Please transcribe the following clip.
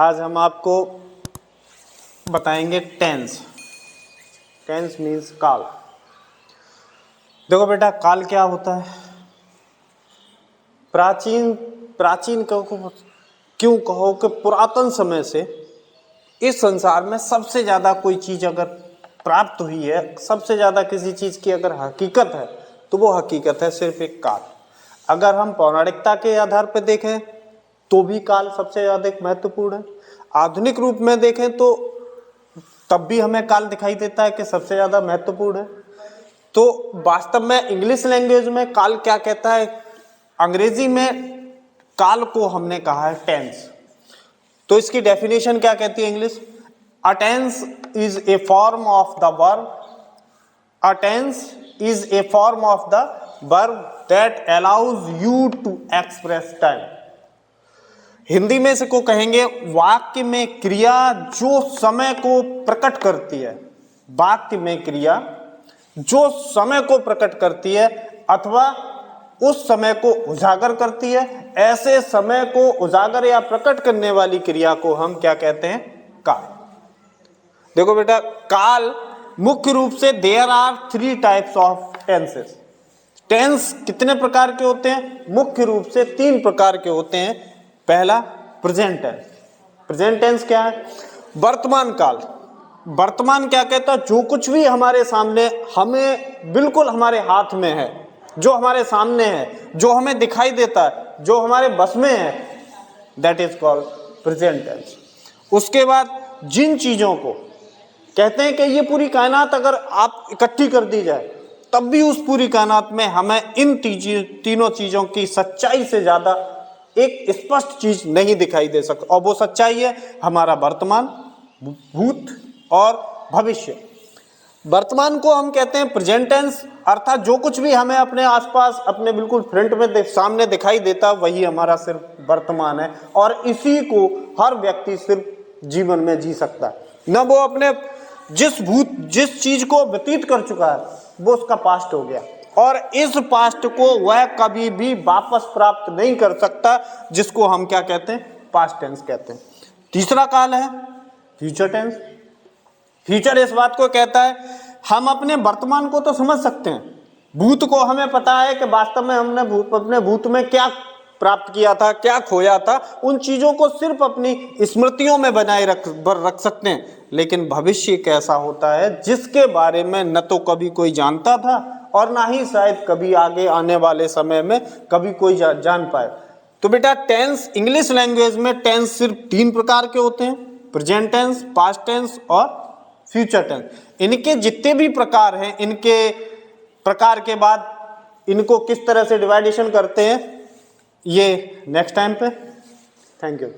आज हम आपको बताएंगे टेंस। टेंस मीन्स काल। देखो बेटा, काल क्या होता है? प्राचीन क्यों कहो कि पुरातन समय से इस संसार में सबसे ज्यादा कोई चीज अगर प्राप्त हुई है, सबसे ज्यादा किसी चीज की अगर हकीकत है, तो वो हकीकत है सिर्फ एक काल। अगर हम पौराणिकता के आधार पर देखें तो भी काल सबसे ज्यादा महत्वपूर्ण है। आधुनिक रूप में देखें तो तब भी हमें काल दिखाई देता है कि सबसे ज्यादा महत्वपूर्ण है। तो वास्तव में इंग्लिश लैंग्वेज में काल क्या कहता है? अंग्रेजी में काल को हमने कहा है टेंस। तो इसकी डेफिनेशन क्या कहती है English? A tense is a form of the verb. A tense is a form of the verb that allows you to express time. Hindi में इसको कहेंगे वाक्य में क्रिया जो समय को प्रकट करती है। वाक्य में क्रिया जो समय को प्रकट करती है अथवा उस समय को उजागर करती है। ऐसे समय को उजागर या प्रकट करने वाली क्रिया को हम क्या कहते हैं? काल। देखो बेटा, काल मुख्य रूप से there are 3 types of tenses. Tense कितने प्रकार के होते हैं? मुख्य रूप से 3 प्रकार के होते हैं। पहला प्रेजेंट टेंस। प्रेजेंट टेंस क्या है? वर्तमान काल। वर्तमान क्या कहता है? जो कुछ भी हमारे सामने, हमें बिल्कुल हमारे हाथ में है, जो हमारे सामने है, जो हमें दिखाई देता है, जो हमारे बस में है, that is called present tense. उसके बाद जिन चीजों को कहते हैं कि ये पूरी कायनात अगर आप इकट्ठी कर दी जाए तब भी उस पूरी कायनात में हमें इन तीनों चीजों की सच्चाई से ज्यादा एक स्पष्ट चीज नहीं दिखाई दे सकती, और वो सच्चाई है हमारा वर्तमान, भूत और भविष्य। वर्तमान को हम कहते हैं प्रेजेंट टेंस, अर्थात जो कुछ भी हमें अपने आसपास, अपने बिल्कुल फ्रंट में सामने दिखाई देता वही हमारा सिर्फ वर्तमान है, और इसी को हर व्यक्ति सिर्फ जीवन में जी सकता है। न वो अपने जिस चीज को व्यतीत कर चुका है वो उसका पास्ट हो गया, और इस पास्ट को वह कभी भी वापस प्राप्त नहीं कर सकता, जिसको हम क्या कहते हैं? पास्ट टेंस कहते हैं। तीसरा काल है फ्यूचर टेंस। फ्यूचर इस बात को कहता है हम अपने वर्तमान को तो समझ सकते हैं, भूत को हमें पता है कि वास्तव में हमने अपने भूत में क्या प्राप्त किया था, क्या खोया था, उन चीजों को सिर्फ अपनी स्मृतियों में बनाए रख सकते हैं। लेकिन भविष्य कैसा होता है जिसके बारे में न तो कभी कोई जानता था और ना ही शायद कभी आगे आने वाले समय में कभी कोई जान पाए। तो बेटा, टेंस इंग्लिश लैंग्वेज में टेंस सिर्फ 3 प्रकार के होते हैं: प्रेजेंट टेंस, पास्ट टेंस और फ्यूचर टेंस। इनके जितने भी प्रकार हैं, इनके प्रकार के बाद इनको किस तरह से डिवाइडेशन करते हैं ये नेक्स्ट टाइम पे। Thank you.